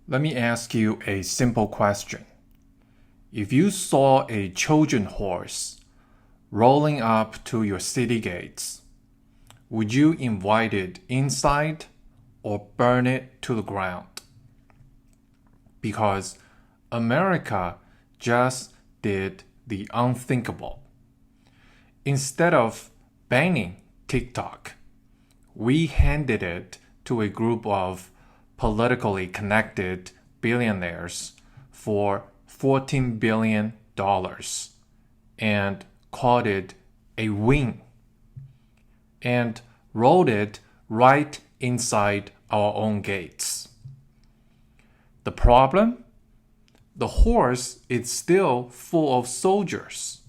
Let me ask you a simple question. If you saw a Trojan horse rolling up to your city gates, would you invite it inside or burn it to the ground? Because America just did the unthinkable. Instead of banning TikTok, we handed it to a group of politically connected billionaires for $14 billion and called it a win and rolled it right inside our own gates. The problem? The horse is still full of soldiers,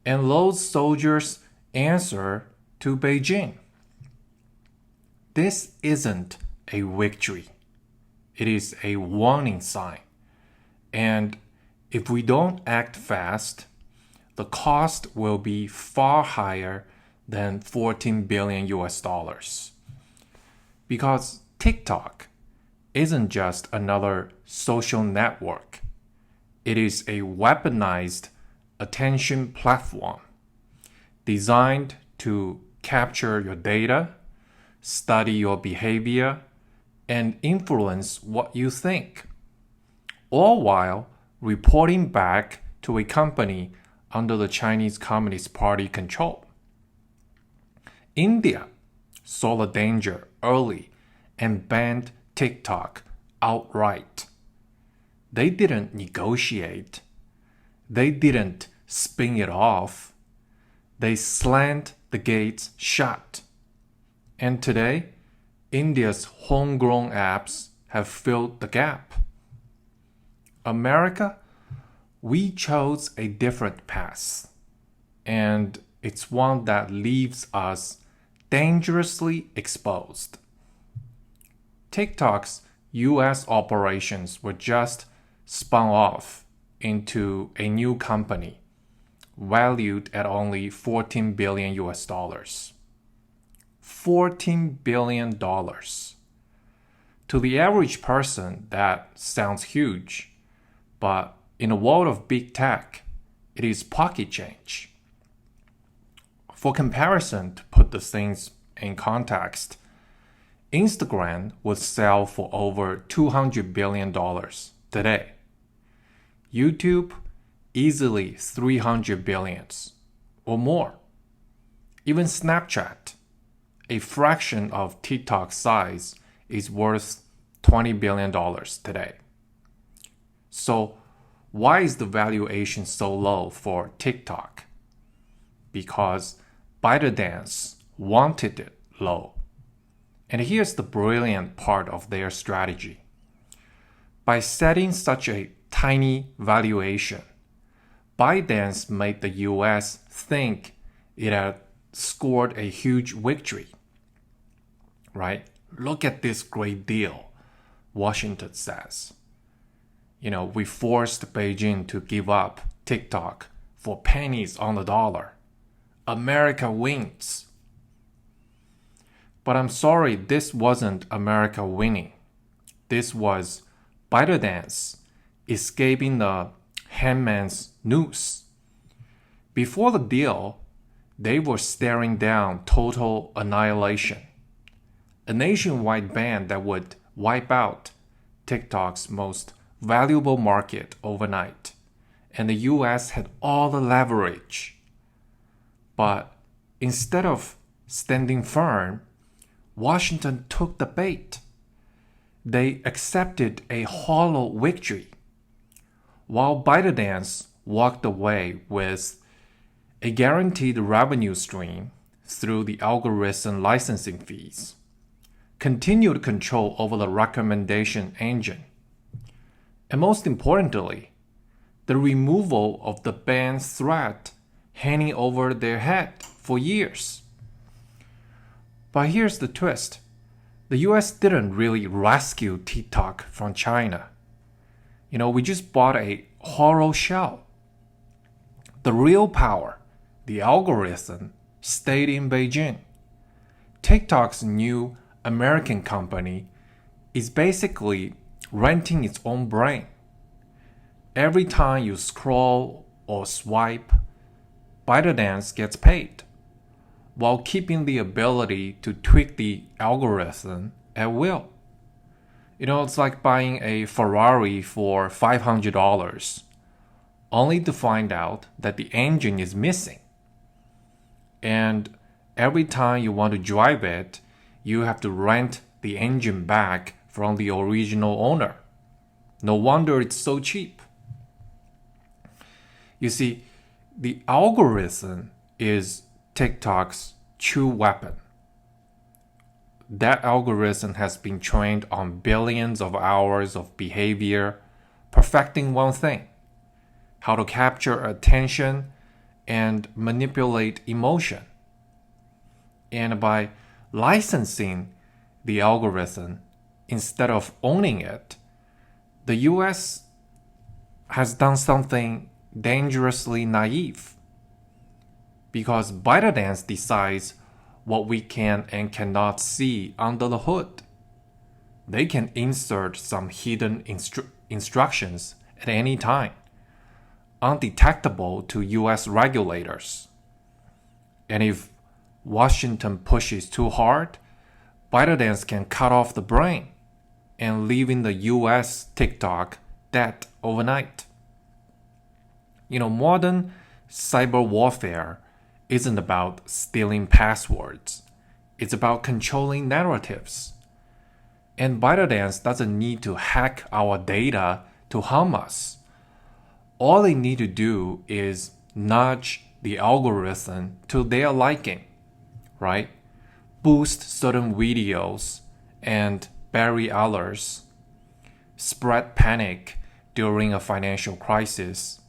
and those soldiers answer to Beijing. This isn't a victory. It is a warning sign. And if we don't act fast, the cost will be far higher than 14 billion US dollars. Because TikTok isn't just another social network. It is a weaponized attention platform designed to capture your data, study your behavior, and influence what you think, all while reporting back to a company under the Chinese Communist Party control. India saw the danger early and banned TikTok outright. They didn't negotiate. They didn't spin it off. They slammed the gates shut. And today, India's homegrown apps have filled the gap. America, we chose a different path, and it's one that leaves us dangerously exposed. TikTok's US operations were just spun off into a new company valued at only 14 billion US dollars. $14 billion. To the average person, that sounds huge, but in the world of big tech, it is pocket change. For comparison, to put the things in context, Instagram would sell for over $200 billion today. YouTube, easily 300 billions or more. Even Snapchat, a fraction of TikTok's size, is worth $20 billion today. So why is the valuation so low for TikTok? Because ByteDance wanted it low. And here's the brilliant part of their strategy. By setting such a tiny valuation, ByteDance made the US think it had scored a huge victory. Right? Look at this great deal, Washington says. We forced Beijing to give up TikTok for pennies on the dollar. America wins. But I'm sorry, this wasn't America winning. This was ByteDance escaping the hangman's noose. Before the deal, they were staring down total annihilation. A nationwide ban that would wipe out TikTok's most valuable market overnight. And the US had all the leverage. But instead of standing firm, Washington took the bait. They accepted a hollow victory, while ByteDance walked away with a guaranteed revenue stream through the algorithm licensing fees, continued control over the recommendation engine, and most importantly, the removal of the ban threat hanging over their head for years. But here's the twist. The US didn't really rescue TikTok from China. We just bought a hollow shell. The real power, the algorithm, stayed in Beijing. TikTok's new American company is basically renting its own brain. Every time you scroll or swipe, ByteDance gets paid, while keeping the ability to tweak the algorithm at will. It's like buying a Ferrari for $500, only to find out that the engine is missing. And every time you want to drive it, you have to rent the engine back from the original owner. No wonder it's so cheap. You see, the algorithm is TikTok's true weapon. That algorithm has been trained on billions of hours of behavior, perfecting one thing: how to capture attention and manipulate emotion. And by licensing the algorithm instead of owning it, the US has done something dangerously naive. Because ByteDance decides what we can and cannot see under the hood. They can insert some hidden instructions at any time, undetectable to US regulators. And if Washington pushes too hard, ByteDance can cut off the brain and leaving the US TikTok dead overnight. Modern cyber warfare isn't about stealing passwords. It's about controlling narratives. And ByteDance doesn't need to hack our data to harm us. All they need to do is nudge the algorithm to their liking, right? Boost certain videos and bury others. Spread panic during a financial crisis.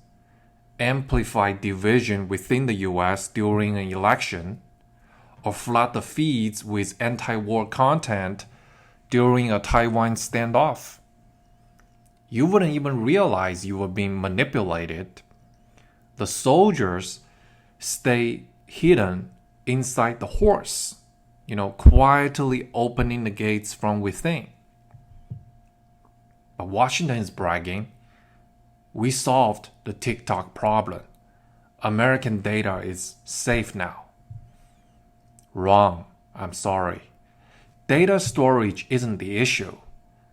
Amplify division within the US during an election, or flood the feeds with anti-war content during a Taiwan standoff. You wouldn't even realize you were being manipulated. The soldiers stay hidden inside the horse, quietly opening the gates from within. But Washington is bragging, we solved the TikTok problem. American data is safe now. Wrong. I'm sorry. Data storage isn't the issue.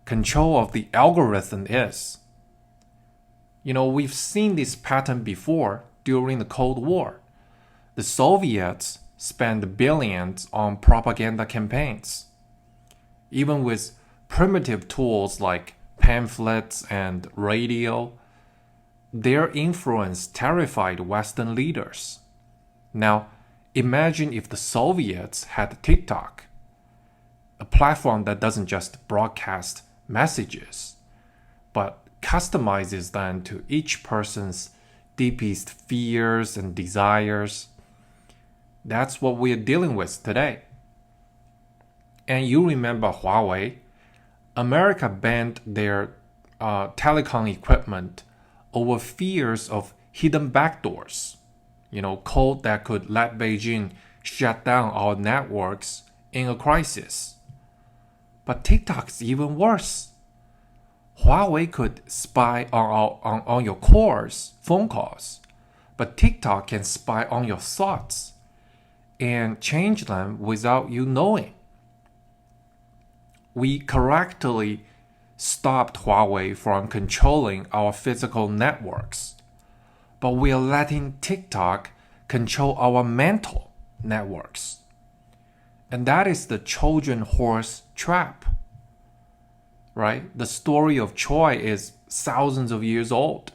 Control of the algorithm is. We've seen this pattern before during the Cold War. The Soviets spent billions on propaganda campaigns. Even with primitive tools like pamphlets and radio, their influence terrified Western leaders. Now, imagine if the Soviets had TikTok, a platform that doesn't just broadcast messages, but customizes them to each person's deepest fears and desires. That's what we're dealing with today. And you remember Huawei? America banned their telecom equipment over fears of hidden backdoors, code that could let Beijing shut down our networks in a crisis. But TikTok's even worse. Huawei could spy on your calls, phone calls, but TikTok can spy on your thoughts and change them without you knowing. We correctly stopped Huawei from controlling our physical networks, but we are letting TikTok control our mental networks. And that is the Trojan horse trap, right? The story of Troy is thousands of years old,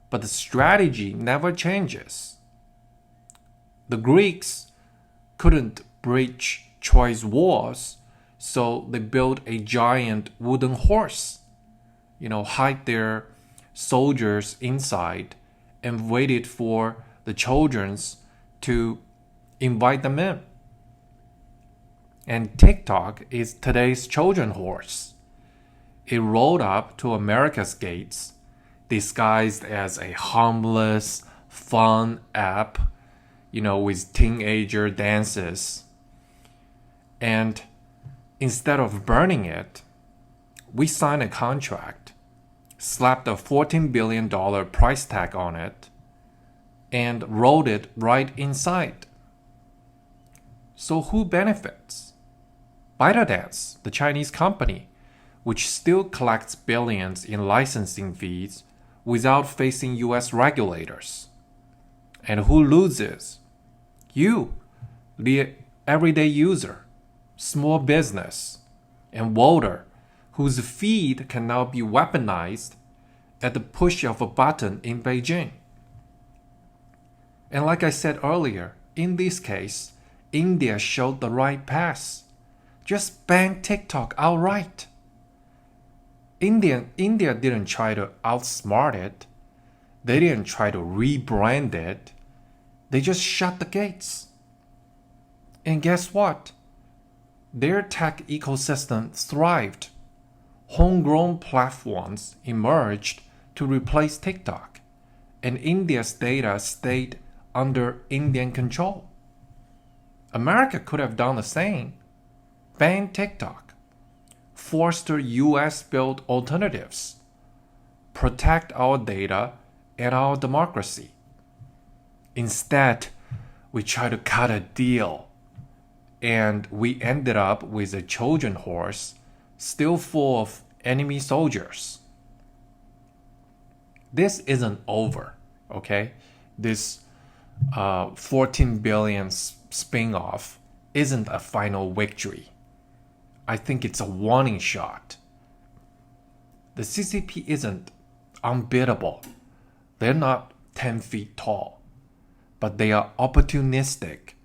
but the strategy never changes. The Greeks couldn't breach Troy's walls, so they built a giant wooden horse, hide their soldiers inside and waited for the Trojans to invite them in. And TikTok is today's Trojan horse. It rolled up to America's gates, disguised as a harmless, fun app, with teenager dances. And instead of burning it, we signed a contract, slapped a $14 billion price tag on it, and wrote it right inside. So who benefits? ByteDance, the Chinese company, which still collects billions in licensing fees without facing US regulators. And who loses? You, the everyday user, small business, and voter whose feed can now be weaponized at the push of a button in Beijing. And like I said earlier, in this case, India showed the right path. Just ban TikTok outright. India didn't try to outsmart it. They didn't try to rebrand it. They just shut the gates. And guess what? Their tech ecosystem thrived. Homegrown platforms emerged to replace TikTok, and India's data stayed under Indian control. America could have done the same. Ban TikTok. Foster US-built alternatives. Protect our data and our democracy. Instead, we tried to cut a deal, and we ended up with a Trojan horse still full of enemy soldiers. This isn't over, okay? This 14 billion spin-off isn't a final victory. I think it's a warning shot. The CCP isn't unbeatable. They're not 10 feet tall, but they are opportunistic,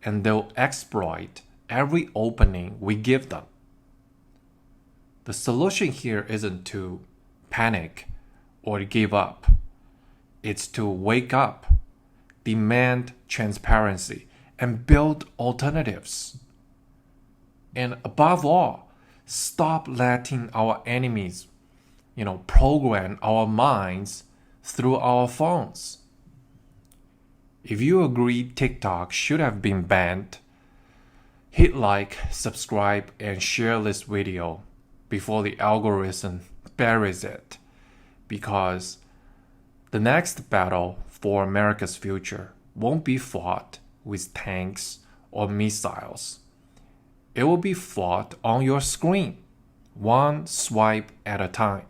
and they'll exploit every opening we give them. The solution here isn't to panic or give up. It's to wake up, demand transparency, and build alternatives. And above all, stop letting our enemies, program our minds through our phones. If you agree TikTok should have been banned, hit like, subscribe, and share this video before the algorithm buries it, because the next battle for America's future won't be fought with tanks or missiles. It will be fought on your screen, one swipe at a time.